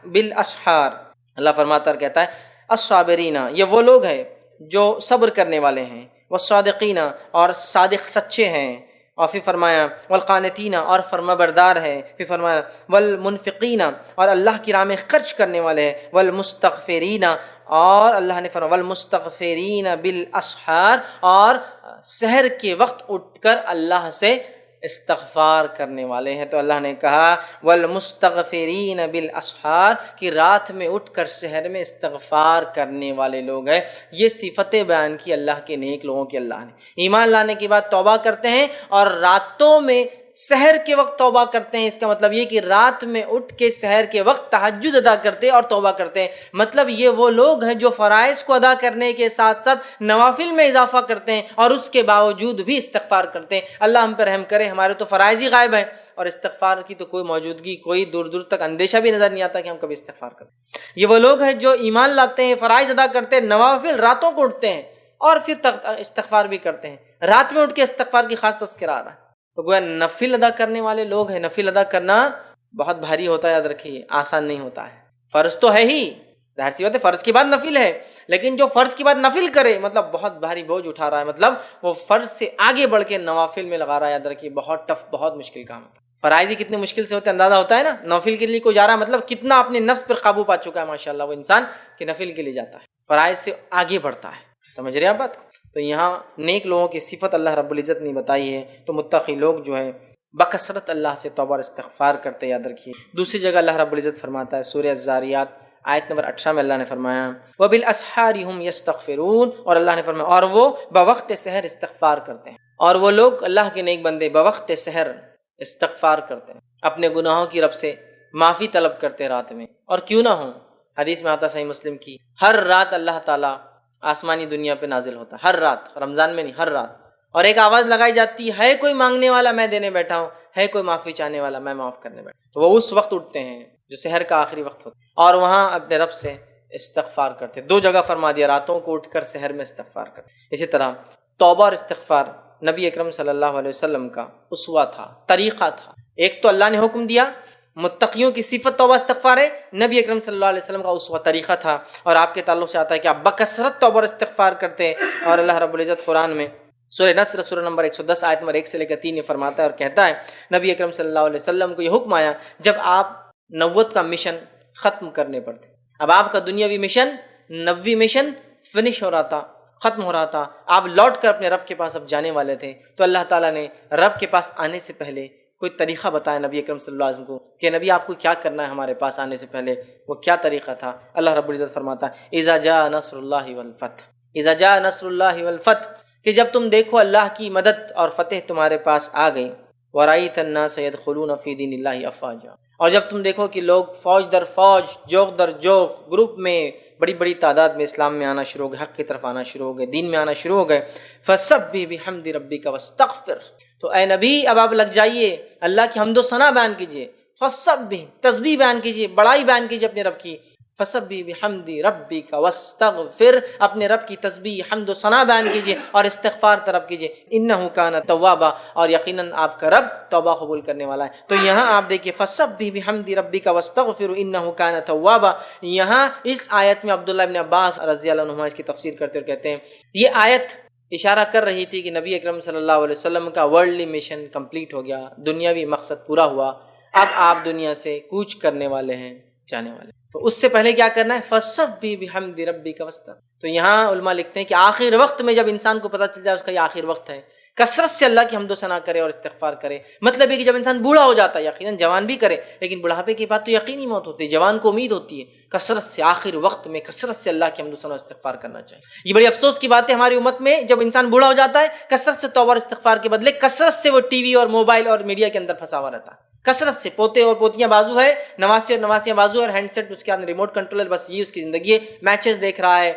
A: بالاسحار. اللہ فرماتا اور کہتا ہے الصابرین، یہ وہ لوگ ہیں جو صبر کرنے والے ہیں، والصادقین اور صادق سچے ہیں، اور پھر فرمایا والقانتین اور فرما بردار ہے. پھر فرمایا والمنفقین اور اللہ کی راہ میں خرچ کرنے والے ہیں، والمستغفرین اور اللہ نے فرمایا والمستغفرین بالاسحار، اور سحر کے وقت اٹھ کر اللہ سے استغفار کرنے والے ہیں. تو اللہ نے کہا والمستغفرین بالاسحار کہ رات میں اٹھ کر سحر میں استغفار کرنے والے لوگ ہیں. یہ صفتیں بیان کی اللہ کے نیک لوگوں کی. اللہ نے ایمان لانے کے بعد توبہ کرتے ہیں اور راتوں میں سحر کے وقت توبہ کرتے ہیں. اس کا مطلب یہ کہ رات میں اٹھ کے سحر کے وقت تہجد ادا کرتے اور توبہ کرتے ہیں. مطلب یہ وہ لوگ ہیں جو فرائض کو ادا کرنے کے ساتھ ساتھ نوافل میں اضافہ کرتے ہیں اور اس کے باوجود بھی استغفار کرتے ہیں. اللہ ہم پر رحم کرے، ہمارے تو فرائض ہی غائب ہیں اور استغفار کی تو کوئی موجودگی، کوئی دور دور تک اندیشہ بھی نظر نہیں آتا کہ ہم کبھی استغفار کریں. یہ وہ لوگ ہیں جو ایمان لاتے ہیں، فرائض ادا کرتے ہیں، نوافل راتوں کو اٹھتے ہیں اور پھر استغفار بھی کرتے ہیں. رات میں اٹھ کے استغفار کی خاص تذکرہ آ رہا ہے. تو گویا نفل ادا کرنے والے لوگ ہیں. نفل ادا کرنا بہت بھاری ہوتا ہے، یاد رکھیے، آسان نہیں ہوتا ہے. فرض تو ہے ہی، ظاہر سی بات ہے، فرض کے بعد نفل ہے، لیکن جو فرض کے بعد نفل کرے مطلب بہت بھاری بوجھ اٹھا رہا ہے، مطلب وہ فرض سے آگے بڑھ کے نوافل میں لگا رہا ہے. یاد رکھیے بہت ٹف، بہت مشکل کام ہے. فرائض ہی کتنے مشکل سے ہوتے ہیں اندازہ ہوتا ہے نا. نوافل کے لیے کوئی جا رہا ہے مطلب کتنا اپنے نفس پر قابو پا چکا ہے ماشاءاللہ وہ انسان کہ نفل کے لیے جاتا ہے، فرائض سے آگے بڑھتا ہے. سمجھ رہے ہیں آپ بات کو؟ تو یہاں نیک لوگوں کی صفت اللہ رب العزت نے بتائی ہے. تو متقی لوگ جو ہے بکثرت اللہ سے توبہ اور استغفار کرتے. یاد رکھیے دوسری جگہ اللہ رب العزت فرماتا ہے سورہ الذاریات آیت نمبر 18 میں اللہ نے فرمایا وبالاسحار هم یستغفرون، اور اللہ نے فرمایا اور وہ بوقت سحر استغفار کرتے ہیں. اور وہ لوگ اللہ کے نیک بندے بوقت سحر استغفار کرتے ہیں، اپنے گناہوں کی رب سے معافی طلب کرتے رات میں. اور کیوں نہ ہوں، حدیث میں آتا صحیح مسلم کی، ہر رات اللہ تعالیٰ آسمانی دنیا پہ نازل ہوتا ہے، ہر رات، رمضان میں نہیں، ہر رات. اور ایک آواز لگائی جاتی ہے کوئی مانگنے والا میں دینے بیٹھا ہوں، ہے کوئی معافی چاہنے والا میں معاف کرنے بیٹھا ہوں. تو وہ اس وقت اٹھتے ہیں جو سحر کا آخری وقت ہوتا ہے اور وہاں اپنے رب سے استغفار کرتے. دو جگہ فرما دیا، راتوں کو اٹھ کر سحر میں استغفار کرتے. اسی طرح توبہ اور استغفار نبی اکرم صلی اللہ علیہ وسلم کا اسوہ تھا، طریقہ تھا۔ ایک تو اللہ نے حکم دیا، متقیوں کی صفت توبہ استغفار ہے، نبی اکرم صلی اللہ علیہ وسلم کا اسوہ طریقہ تھا، اور آپ کے تعلق سے آتا ہے کہ آپ بکثرت توبہ اور استغفار کرتے ہیں۔ اور اللہ رب العزت قرآن میں سورہ نصر سورہ نمبر 110 آیت نمبر 1 سے لے کر 3 میں فرماتا ہے اور کہتا ہے، نبی اکرم صلی اللہ علیہ وسلم کو یہ حکم آیا جب آپ نبوت کا مشن ختم کرنے پر تھے، اب آپ کا دنیاوی مشن، نبوی مشن فنش ہو رہا تھا، ختم ہو رہا تھا، آپ لوٹ کر اپنے رب کے پاس اب جانے والے تھے، تو اللہ تعالیٰ نے رب کے پاس آنے سے پہلے کوئی طریقہ بتایا نبی اکرم صلی اللہ علیہ وسلم کو کہ نبی آپ کو کیا کرنا ہے ہمارے پاس آنے سے پہلے۔ وہ کیا طریقہ تھا؟ اللہ رب العزت فرماتا ہے اذا جاء نصر اللہ والفتح، اذا جاء نصر اللہ والفتح، کہ جب تم دیکھو اللہ کی مدد اور فتح تمہارے پاس آ گئی، ورأیت الناس يدخلون فی دین اللہ افواجا، اور جب تم دیکھو کہ لوگ فوج در فوج، جوگ در جوگ، گروپ میں بڑی بڑی تعداد میں اسلام میں آنا شروع ہو گئے، حق کی طرف آنا شروع ہو گئے، دین میں آنا شروع ہو گئے، فسبح بحمد ربک واستغفر، تو اے نبی اب آپ لگ جائیے، اللہ کی حمد و ثنا بیان کیجیے، فسبح تسبیح بیان کیجیے، بڑائی بیان کیجیے اپنے رب کی، فسبح بحمد ربک واستغفر، اپنے رب کی تسبیح حمد و ثنا بیان کیجیے اور استغفار طلب کیجیے، انہ کان توابا، اور یقیناً آپ کا رب توبہ قبول کرنے والا ہے۔ تو یہاں آپ دیکھیے فسبح بحمد ربک واستغفر انہ کان توابا، یہاں اس آیت میں عبداللہ ابن عباس رضی اللہ عنہما اس کی تفسیر کرتے اور کہتے ہیں یہ آیت اشارہ کر رہی تھی کہ نبی اکرم صلی اللہ علیہ وسلم کا ورلڈلی مشن کمپلیٹ ہو گیا، دنیاوی مقصد پورا ہوا، اب آپ دنیا سے کوچ کرنے والے ہیں، جانے والے ہیں۔ تو اس سے پہلے کیا کرنا ہے؟ فسبح بحمد ربک واستغفر۔ تو یہاں علماء لکھتے ہیں کہ آخر وقت میں جب انسان کو پتہ چل جائے اس کا یہ آخر وقت ہے، کثرت سے اللہ کی حمد و ثنا کرے اور استغفار کرے۔ مطلب ہے کہ جب انسان بوڑھا ہو جاتا ہے، یقیناً جوان بھی کرے، لیکن بڑھاپے کے بعد تو یقینی موت ہوتی ہے، جوان کو امید ہوتی ہے، کثرت سے آخر وقت میں کثرت سے اللہ کی حمد و ثنا اور استغفار کرنا چاہیے۔ یہ بڑی افسوس کی بات ہے ہماری امت میں، جب انسان بوڑھا ہو جاتا ہے کثرت سے توبہ اور استغفار کے بدلے کثرت سے وہ ٹی وی اور موبائل اور میڈیا کے اندر پھنسا ہوا رہتا ہے، کثرت سے پوتے اور پوتیاں بازو ہے، نواسی اور نواسیاں بازو اور ہینڈ سیٹ اس کے اندر ریموٹ کنٹرولر، بس یہ اس کی زندگی ہے، میچز دیکھ رہا ہے،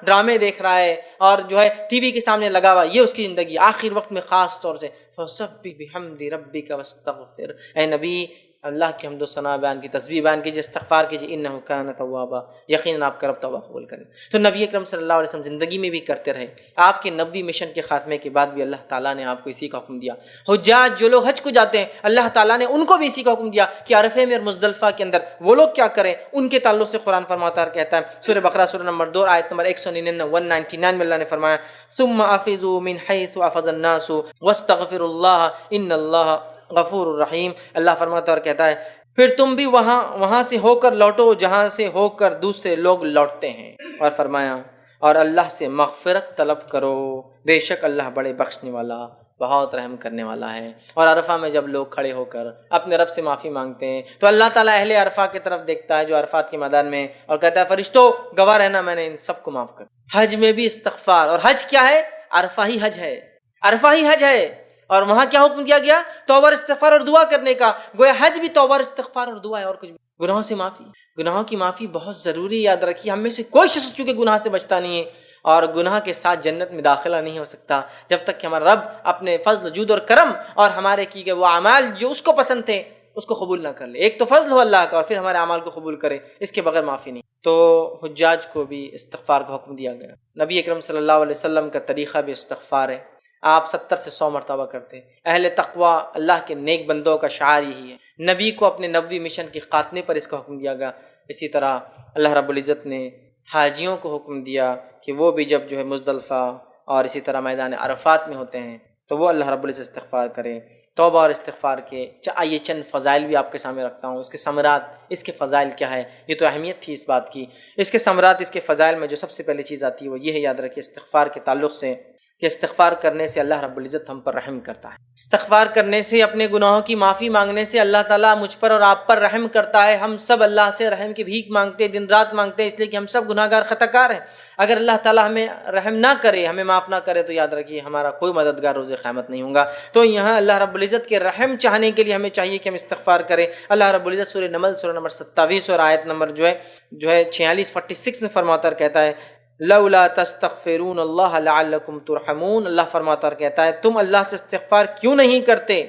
A: ڈرامے دیکھ رہا ہے، اور جو ہے ٹی وی کے سامنے لگا ہوا، یہ اس کی زندگی۔ آخر وقت میں خاص طور سے فسبح بحمد ربک واستغفر، اے نبی اللہ کی حمد و ثنا بیان کی، تسبیح بیان کیجیے، استغفار کیجیے، انہ کان توابا، یقیناً آپ کا رب توبہ قبول کرے۔ تو نبی اکرم صلی اللہ علیہ وسلم زندگی میں بھی کرتے رہے، آپ کے نبوی مشن کے خاتمے کے بعد بھی اللہ تعالیٰ نے آپ کو اسی کا حکم دیا۔ حجاج جو لوگ حج کو جاتے ہیں، اللہ تعالیٰ نے ان کو بھی اسی کا حکم دیا کہ عرفے میں اور مزدلفہ کے اندر وہ لوگ کیا کریں، ان کے تعلق سے قرآن فرماتا ہے، کہتا ہے سورہ بقرہ سورہ نمبر 2 آیت نمبر 199 میں اللہ نے فرمایا ثم افیضوا من حیث افض الناس واستغفروا اللہ ان اللہ غفور الرحیم۔ اللہ فرماتا ہے اور کہتا ہے پھر تم بھی وہاں سے ہو کر لوٹو جہاں سے ہو کر دوسرے لوگ لوٹتے ہیں، اور فرمایا اور اللہ سے مغفرت طلب کرو، بے شک اللہ بڑے بخشنے والا بہت رحم کرنے والا ہے۔ اور عرفہ میں جب لوگ کھڑے ہو کر اپنے رب سے معافی مانگتے ہیں تو اللہ تعالیٰ اہل عرفہ کی طرف دیکھتا ہے جو عرفات کے میدان میں، اور کہتا ہے فرشتوں گواہ رہنا میں نے ان سب کو معاف کر۔ حج میں بھی استغفار، اور حج کیا ہے؟ عرفہ ہی حج ہے، عرفہ ہی حج ہے، اور وہاں کیا حکم دیا گیا؟ توبہ اور استغفار اور دعا کرنے کا۔ گویا حج بھی توبہ اور استغفار اور دعا ہے، اور کچھ بھی۔ گناہوں سے معافی، گناہوں کی معافی بہت ضروری، یاد رکھیے ہم میں سے کوئی شخص چونکہ گناہ سے بچتا نہیں ہے اور گناہ کے ساتھ جنت میں داخلہ نہیں ہو سکتا جب تک کہ ہمارا رب اپنے فضل جود اور کرم اور ہمارے کیے گئے وہ اعمال جو اس کو پسند تھے اس کو قبول نہ کر لے۔ ایک تو فضل ہو اللہ کا اور پھر ہمارے اعمال کو قبول کرے، اس کے بغیر معافی نہیں۔ تو حجاج کو بھی استغفار کا حکم دیا گیا۔ نبی اکرم صلی اللہ علیہ وسلم کا طریقہ بھی استغفار ہے، آپ 70 سے 100 مرتبہ کرتے ہیں۔ اہل تقوی اللہ کے نیک بندوں کا شعار یہی ہے۔ نبی کو اپنے نبوی مشن کے خاتمے پر اس کا حکم دیا گیا۔ اسی طرح اللہ رب العزت نے حاجیوں کو حکم دیا کہ وہ بھی جب جو ہے مزدلفہ اور اسی طرح میدان عرفات میں ہوتے ہیں تو وہ اللہ رب العزت استغفار کریں۔ توبہ اور استغفار کے آئیے چند فضائل بھی آپ کے سامنے رکھتا ہوں، اس کے ثمرات، اس کے فضائل کیا ہے، یہ تو اہمیت تھی اس بات کی۔ اس کے ثمرات، اس کے فضائل میں جو سب سے پہلی چیز آتی ہے وہ یہ ہے، یاد رکھیے استغفار کے تعلق سے کہ استغفار کرنے سے اللہ رب العزت ہم پر رحم کرتا ہے۔ استغفار کرنے سے، اپنے گناہوں کی معافی مانگنے سے اللہ تعالیٰ مجھ پر اور آپ پر رحم کرتا ہے۔ ہم سب اللہ سے رحم کی بھیک مانگتے ہیں، دن رات مانگتے ہیں، اس لیے کہ ہم سب گناہ گار خطا کار ہیں۔ اگر اللہ تعالیٰ ہمیں رحم نہ کرے، ہمیں معاف نہ کرے تو یاد رکھیے ہمارا کوئی مددگار روز قیامت نہیں ہوگا۔ تو یہاں اللہ رب العزت کے رحم چاہنے کے لیے ہمیں چاہیے کہ ہم استغفار کریں۔ اللہ رب العزت سورہ نمل سورہ نمبر 27 اور آیت نمبر جو ہے 46 میں فرماتا اور کہتا ہے لولا تستغفرون اللہ لعلکم ترحمون۔ اللہ فرماتا اور کہتا ہے تم اللہ سے استغفار کیوں نہیں کرتے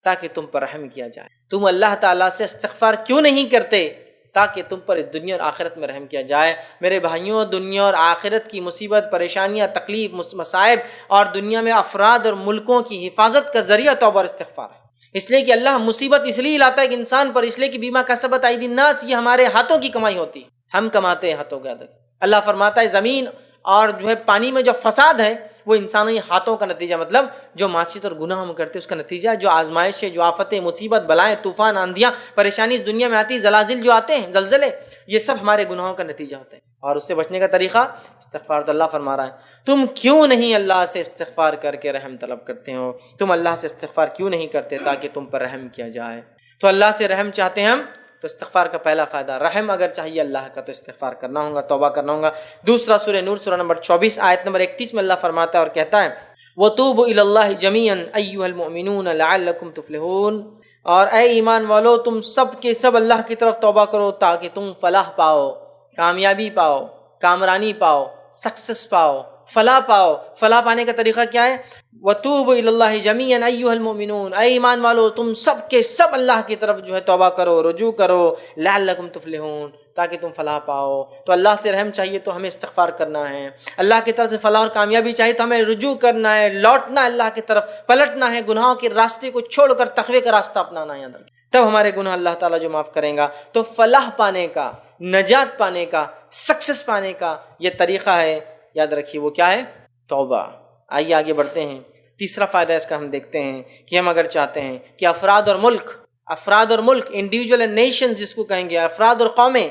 A: تاکہ تم پر رحم کیا جائے۔ تم اللہ تعالیٰ سے استغفار کیوں نہیں کرتے تاکہ تم پر اس دنیا اور آخرت میں رحم کیا جائے۔ میرے بھائیوں، دنیا اور آخرت کی مصیبت، پریشانیاں، تکلیف، مصائب اور دنیا میں افراد اور ملکوں کی حفاظت کا ذریعہ توبہ اور استغفار ہے۔ اس لیے کہ اللہ مصیبت اس لیے لاتا ہے کہ انسان پر، اس لیے کہ بیما کسبت ایدی الناس، یہ ہمارے ہاتھوں کی کمائی ہوتی ہے، ہم کماتے ہیں ہاتھوں کے عادت۔ اللہ فرماتا ہے زمین اور پانی میں جو فساد ہے وہ انسانی ہاتھوں کا نتیجہ، مطلب جو معصیت اور گناہ ہم کرتے ہیں اس کا نتیجہ ہے۔ جو آزمائشیں، جو آفتیں، مصیبت، بلائیں، طوفان، آندھیاں، پریشانی اس دنیا میں آتی، زلازل جو آتے ہیں، زلزلے، یہ سب ہمارے گناہوں کا نتیجہ ہوتے ہیں، اور اس سے بچنے کا طریقہ استغفار۔ تو اللہ فرما رہا ہے تم کیوں نہیں اللہ سے استغفار کر کے رحم طلب کرتے ہو؟ تم اللہ سے استغفار کیوں نہیں کرتے تاکہ تم پر رحم کیا جائے؟ تو اللہ سے رحم چاہتے ہیں ہم، تو استغفار کا پہلا فائدہ، رحم اگر چاہیے اللہ کا تو استغفار کرنا ہوگا، توبہ کرنا ہوگا۔ دوسرا سورہ نور سورہ نمبر 24 آیت نمبر 31 میں اللہ فرماتا ہے اور کہتا ہے وَتُوبُوا إِلَى اللَّهِ جَمِيعًا أَيُّهَا الْمُؤْمِنُونَ لَعَلَّكُمْ تُفْلِحُونَ، اور اے ایمان والو تم سب کے سب اللہ کی طرف توبہ کرو تاکہ تم فلاح پاؤ، کامیابی پاؤ، کامرانی پاؤ، سکسس پاؤ، فلاح پاؤ۔ فلاح پانے کا طریقہ کیا ہے؟ وَتُوبُوا إِلَى اللَّهِ جَمِيعًا أَيُّهَا الْمُؤْمِنُونَ، اے ایمان والو تم سب کے سب اللہ کی طرف جو ہے توبہ کرو، رجوع کرو، لعلکم تفلحون، تاکہ تم فلاح پاؤ۔ تو اللہ سے رحم چاہیے تو ہمیں استغفار کرنا ہے، اللہ کی طرف سے فلاح اور کامیابی چاہیے تو ہمیں رجوع کرنا ہے، لوٹنا ہے اللہ کی طرف، پلٹنا ہے، گناہوں کے راستے کو چھوڑ کر تقوی کا راستہ اپنانا ہے، تب ہمارے گناہ اللہ تعالیٰ جو معاف کریں گا۔ تو فلاح پانے کا، نجات پانے کا، سکسس پانے کا یہ طریقہ ہے، یاد رکھیے وہ کیا ہے؟ توبہ۔ آئیے آگے بڑھتے ہیں۔ تیسرا فائدہ اس کا ہم دیکھتے ہیں کہ ہم اگر چاہتے ہیں کہ افراد اور ملک انڈیویجول اینڈ نیشنز جس کو کہیں گے، افراد اور قومیں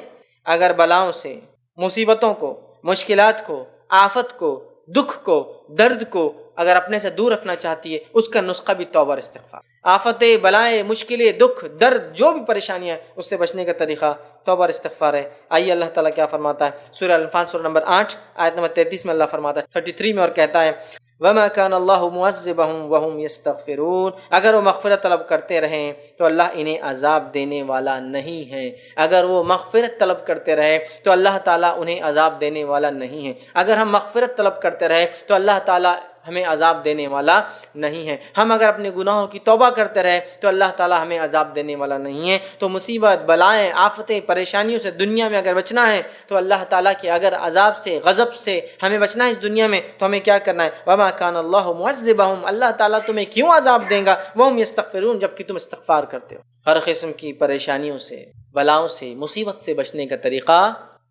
A: اگر بلاؤں سے، مصیبتوں کو، مشکلات کو، آفت کو، دکھ کو، درد کو اگر اپنے سے دور رکھنا چاہتی ہے، اس کا نسخہ بھی توبہ اور استغفار۔ آفتیں، بلائیں، مشکلیں، دکھ، درد، جو بھی پریشانیاں ہیں اس سے بچنے کا طریقہ توبہ اور استغفار ہے۔ آئیے اللہ تعالیٰ کیا فرماتا ہے سورہ الانفال سورہ نمبر 8 آیت نمبر 33 میں اللہ فرماتا ہے 33 میں، اور کہتا ہے وَمَا كَانَ اللَّهُ مُعَذِّبَهُمْ وَهُمْ يَسْتَغْفِرُونَ، اگر وہ مغفرت طلب کرتے رہیں تو اللہ انہیں عذاب دینے والا نہیں ہے۔ اگر وہ مغفرت طلب کرتے رہے تو اللہ تعالیٰ انہیں عذاب دینے والا نہیں ہے۔ اگر ہم مغفرت طلب کرتے رہے تو اللہ تعالیٰ ہمیں عذاب دینے والا نہیں ہے۔ ہم اگر اپنے گناہوں کی توبہ کرتے رہے تو اللہ تعالیٰ ہمیں عذاب دینے والا نہیں ہے۔ تو مصیبت، بلائیں، آفتیں، پریشانیوں سے دنیا میں اگر بچنا ہے تو اللہ تعالیٰ کے اگر عذاب سے، غضب سے ہمیں بچنا ہے اس دنیا میں تو ہمیں کیا کرنا ہے؟ وَمَا كَانَ اللَّهُ مُعَذِّبَهُمْ، اللہ تعالیٰ تمہیں کیوں عذاب دیں گا؟ وَهُمْ يَسْتَغْفِرُونَ، جبکہ تم استغفار کرتے ہو۔ ہر قسم کی پریشانیوں سے، بلاؤں سے، مصیبت سے بچنے کا طریقہ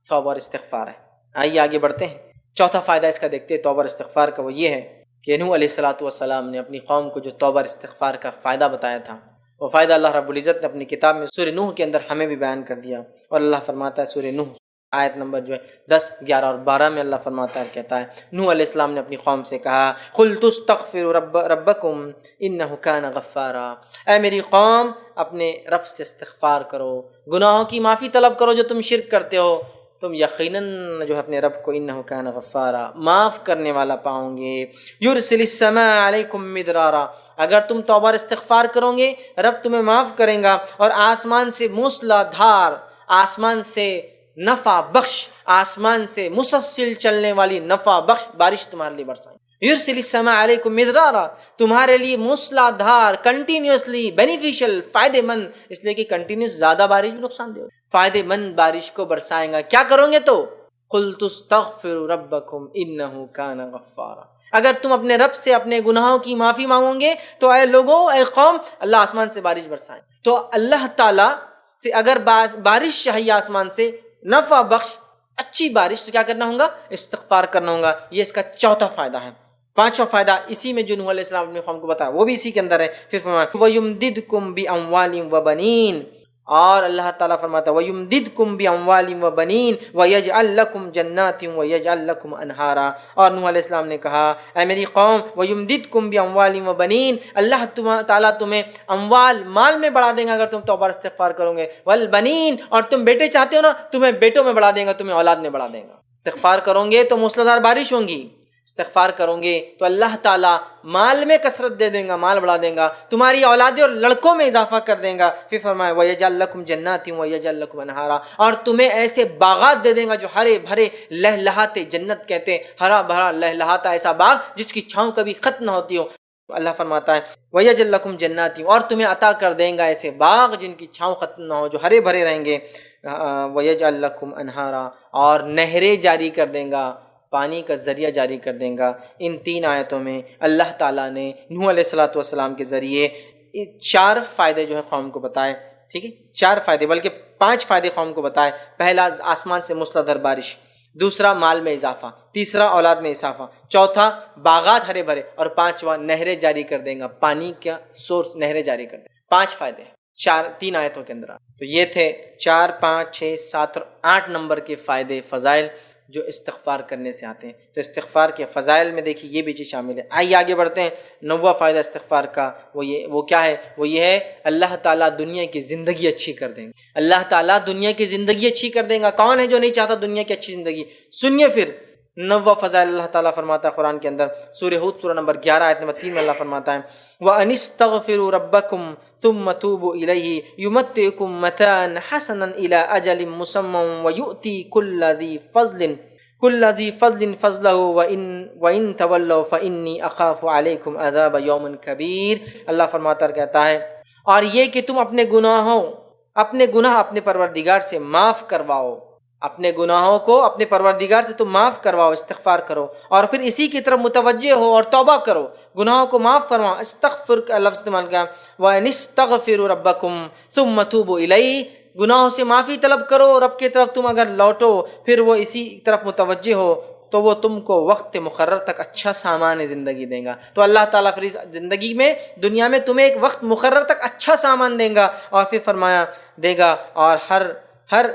A: توبہ اور استغفار ہے۔ آئیے آگے بڑھتے ہیں۔ چوتھا فائدہ اس کا دیکھتے ہیں توبہ اور استغفار کا، وہ یہ ہے کہ نوح علیہ السلام نے اپنی قوم کو جو توبہ اور استغفار کا فائدہ بتایا تھا، وہ فائدہ اللہ رب العزت نے اپنی کتاب میں سورہ نوح کے اندر ہمیں بھی بیان کر دیا۔ اور اللہ فرماتا ہے سورہ نوح آیت نمبر 10، 11 اور 12 میں اللہ فرماتا ہے، کہتا ہے نوح علیہ السلام نے اپنی قوم سے کہا قُلْتُ اسْتَغْفِرُوا رَبَّكُمْ إِنَّهُ كَانَ غَفَّارًا، اے میری قوم اپنے رب سے استغفار کرو، گناہوں کی معافی طلب کرو جو تم شرک کرتے ہو، تم یقیناً جو ہے اپنے رب کو انہ کان غفارا، معاف کرنے والا پاؤں گے۔ یرسل السماء علیکم مدرارا، اگر تم توبہ اور استغفار کرو گے رب تمہیں معاف کریں گا، اور آسمان سے موسلا دھار، آسمان سے نفع بخش، آسمان سے مسلسل چلنے والی نفع بخش بارش تمہارے لیے برسائیں۔ یرسل السماء علیکم مدرارا، تمہارے لیے موسلا دھار، کنٹینیوسلی بینیفیشل، فائدے مند، اس لیے کہ کنٹینیوس زیادہ بارش بھی نقصان دے، فائدے مند بارش کو برسائیں گا۔ کیا کرو گے تو؟ قُلْتُ اسْتَغْفِرُوا رَبَّكُمْ إِنَّهُ كَانَ غَفَّارًا، اگر تم اپنے رب سے اپنے گناہوں کی معافی مانگو گے تو اے لوگوں، اے قوم، اللہ آسمان سے بارش برسائیں۔ تو اللہ تعالیٰ سے اگر بارش چاہیے آسمان سے، نفع بخش اچھی بارش، تو کیا کرنا ہوگا؟ استغفار کرنا ہوگا۔ یہ اس کا چوتھا فائدہ ہے۔ پانچواں فائدہ اسی میں جو نوح علیہ السلام نے قوم کو بتایا وہ بھی اسی کے اندر ہے۔ پھر فرمایا وَيُمْدِدْكُمْ بِأَمْوَالٍ وَبَنِينَ، اور اللہ تعالیٰ فرماتا ہے وَيُمْدِدْكُمْ بِأَمْوَالٍ وَبَنِينَ وَيَجْعَلْ لَكُمْ جَنَّاتٍ وَيَجْعَلْ لَكُمْ أَنْهَارًا، اور نوح علیہ السلام نے کہا اے میری قوم وَيُمْدِدْكُمْ بِأَمْوَالٍ وَبَنِينَ، اللہ تعالیٰ تمہیں اموال، مال میں بڑھا دیں گا اگر تم توبہ استغفار کرو گے، والبنین، اور تم بیٹے چاہتے ہو نا، تمہیں بیٹوں میں بڑھا دیں گا، تمہیں اولاد میں بڑھا دیں گا۔ استغفار کرو گے تو موسلادھار بارش ہوں گی، استغفار کرو گے تو اللہ تعالیٰ مال میں کثرت دے دیں گا، مال بڑھا دیں گا، تمہاری اولادیں اور لڑکوں میں اضافہ کر دیں گا۔ پھر فرمایا وَيَجْعَلْ لَكُمْ جَنَّاتٍ وَيَجْعَلْ لَكُمْ أَنْهَارًا، اور تمہیں ایسے باغات دے دیں گا جو ہرے بھرے لہلہاتے، جنت کہتے ہیں ہرا بھرا لہلہاتا ایسا باغ جس کی چھاؤں کبھی ختم نہ ہوتی ہو۔ اللہ فرماتا ہے وَيَجْعَلْ لَكُمْ جَنَّاتٍ، اور تمہیں عطا کر دیں گا ایسے باغ جن کی چھاؤں ختم نہ ہو، جو ہرے بھرے رہیں گے، وَيَجْعَلْ لَكُمْ أَنْهَارًا، اور نہریں جاری کر دیں گا، پانی کا ذریعہ جاری کر دیں گا۔ ان 3 آیتوں میں اللہ تعالیٰ نے نوح علیہ السلام کے ذریعے 4 فائدے جو ہے قوم کو بتائے، ٹھیک ہے، 4 فائدے بلکہ 5 فائدے قوم کو بتائے۔ پہلا آسمان سے مسلسل بارش، دوسرا مال میں اضافہ، تیسرا اولاد میں اضافہ، چوتھا باغات ہرے بھرے، اور 5واں نہریں جاری کر دیں گا، پانی کا سورس نہریں جاری کر دیں گا۔ 5 فائدے 3 آیتوں کے اندر۔ تو یہ تھے 4، 5، 6، 7 اور 8 نمبر کے فائدے، فضائل جو استغفار کرنے سے آتے ہیں۔ تو استغفار کے فضائل میں دیکھیے یہ بھی چیز شامل ہے۔ آئیے آگے بڑھتے ہیں۔ 9واں فائدہ استغفار کا وہ کیا ہے؟ وہ یہ ہے اللہ تعالیٰ دنیا کی زندگی اچھی کر دیں گے۔ اللہ تعالیٰ دنیا کی زندگی اچھی کر دیں گا۔ کون ہے جو نہیں چاہتا دنیا کی اچھی زندگی؟ سنیے پھر 9واں فضائل اللہ تعالیٰ فرماتا ہے قرآن کے اندر، سورہ ہود سورہ نمبر 11 آیت نمبر 3 میں اللہ فرماتا ہے وَأَنِ اسْتَغْفِرُوا رَبَّكُمْ ثُمَّ تُوبُوا إِلَيْهِ يُمَتِّعْكُم مَّتَاعًا حَسَنًا إِلَىٰ أَجَلٍ مُّسَمًّى وَيُؤْتِي كُلَّ ذِي فضل فضلہ وَإِن تَوَلَّوْا فَإِنِّي أَخَافُ عَلَيْكُمْ عَذَابَ يَوْمٍ كَبِيرٍ۔ اللہ فرماتا ہے کہتا ہے اور یہ کہ تم اپنے گناہ اپنے پروردگار سے معاف کرواؤ، اپنے گناہوں کو اپنے پروردگار سے تم معاف کرواؤ، استغفار کرو، اور پھر اسی کی طرف متوجہ ہو اور توبہ کرو، گناہوں کو معاف فرماؤ۔ استغفر کا لفظ استعمال کیا، وَأَنِ اسْتَغْفِرُوا رَبَّكُمْ ثُمَّ تُوبُوا إِلَيْهِ، گناہوں سے معافی طلب کرو، رب کی طرف تم اگر لوٹو پھر وہ اسی طرف متوجہ ہو تو وہ تم کو وقت مقرر تک اچھا سامان زندگی دیں گا۔ تو اللہ تعالیٰ پھر اس زندگی میں دنیا میں تمہیں ایک وقت مقرر تک اچھا سامان دیں گا، اور پھر فرمایا دے گا، اور ہر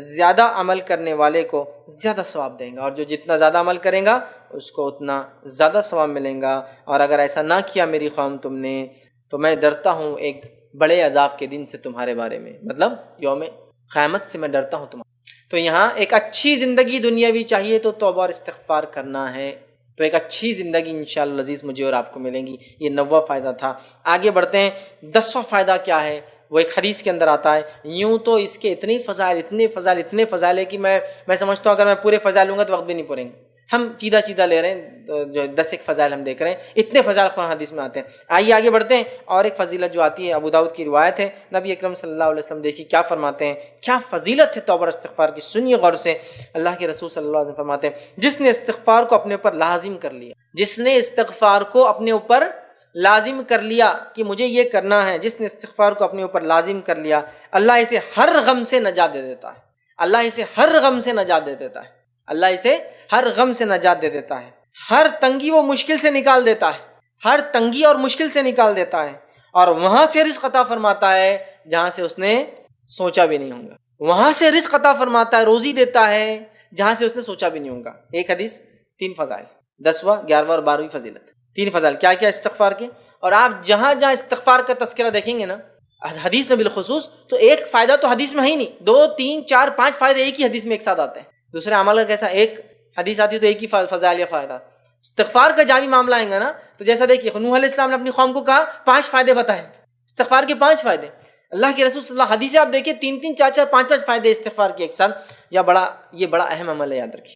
A: زیادہ عمل کرنے والے کو زیادہ ثواب دیں گا، اور جو جتنا زیادہ عمل کرے گا اس کو اتنا زیادہ ثواب ملیں گا۔ اور اگر ایسا نہ کیا میری قوم تم نے تو میں ڈرتا ہوں ایک بڑے عذاب کے دن سے تمہارے بارے میں، مطلب یوم قیامت سے میں ڈرتا ہوں تمہارے۔ تو یہاں ایک اچھی زندگی دنیاوی چاہیے تو توبہ اور استغفار کرنا ہے، تو ایک اچھی زندگی انشاءاللہ العزیز مجھے اور آپ کو ملیں گی۔ یہ 9واں فائدہ تھا۔ آگے بڑھتے ہیں۔ 10واں فائدہ کیا ہے؟ وہ ایک حدیث کے اندر آتا ہے۔ یوں تو اس کے اتنے فضائل ہے کہ میں سمجھتا ہوں اگر میں پورے فضائل لوں گا تو وقت بھی نہیں پوریں گے۔ ہم سیدھا لے رہے ہیں، جو 10 ایک فضائل ہم دیکھ رہے ہیں، اتنے فضائل قرآن حدیث میں آتے ہیں۔ آئیے آگے بڑھتے ہیں۔ اور ایک فضیلت جو آتی ہے ابو داؤد کی روایت ہے، نبی اکرم صلی اللہ علیہ وسلم دیکھیے کیا فرماتے ہیں، کیا فضیلت ہے توبہ اور استغفار کی، سنیے غور سے۔ اللہ کے رسول صلی اللہ علیہ وسلم فرماتے ہیں جس نے استغفار کو اپنے اوپر لازم کر لیا، جس نے استغفار کو اپنے اوپر لازم کر لیا کہ مجھے یہ کرنا ہے، جس نے استغفار کو اپنے اوپر لازم کر لیا، اللہ اسے ہر غم سے نجات دے دیتا ہے۔ اللہ اسے ہر غم سے نجات دے دیتا ہے۔ اللہ اسے ہر غم سے نجات دے دیتا ہے۔ ہر تنگی وہ مشکل سے نکال دیتا ہے، ہر تنگی اور مشکل سے نکال دیتا ہے، اور وہاں سے رزق عطا فرماتا ہے جہاں سے اس نے سوچا بھی نہیں ہوگا۔ وہاں سے رزق عطا فرماتا ہے، روزی دیتا ہے جہاں سے اس نے سوچا بھی نہیں ہوگا۔ ایک حدیث 3 فضائل، 10واں 11واں اور 12ویں فضیلت، 3 فضائل کیا کیا استغفار کے۔ اور آپ جہاں استغفار کا تذکرہ دیکھیں گے نا حدیث میں بالخصوص، تو ایک فائدہ تو حدیث میں ہی نہیں، 2، 3، 4، 5 فائدے ایک ہی حدیث میں ایک ساتھ آتے ہیں۔ دوسرے عمل کا کیسا، ایک حدیث آتی ہے تو ایک ہی فضائل یا فائدہ۔ استغفار کا جامع معاملہ آئے گا نا تو جیسا دیکھیے نوح علیہ السلام نے اپنی قوم کو کہا 5 فائدے بتائے، استغفار کے 5 فائدے۔ اللہ کے رسول صلی اللہ حدیث آپ دیکھیے 3، 4، 5 فائدے استغفار کے ایک ساتھ، یہ بڑا اہم عمل ہے، یاد رکھیے۔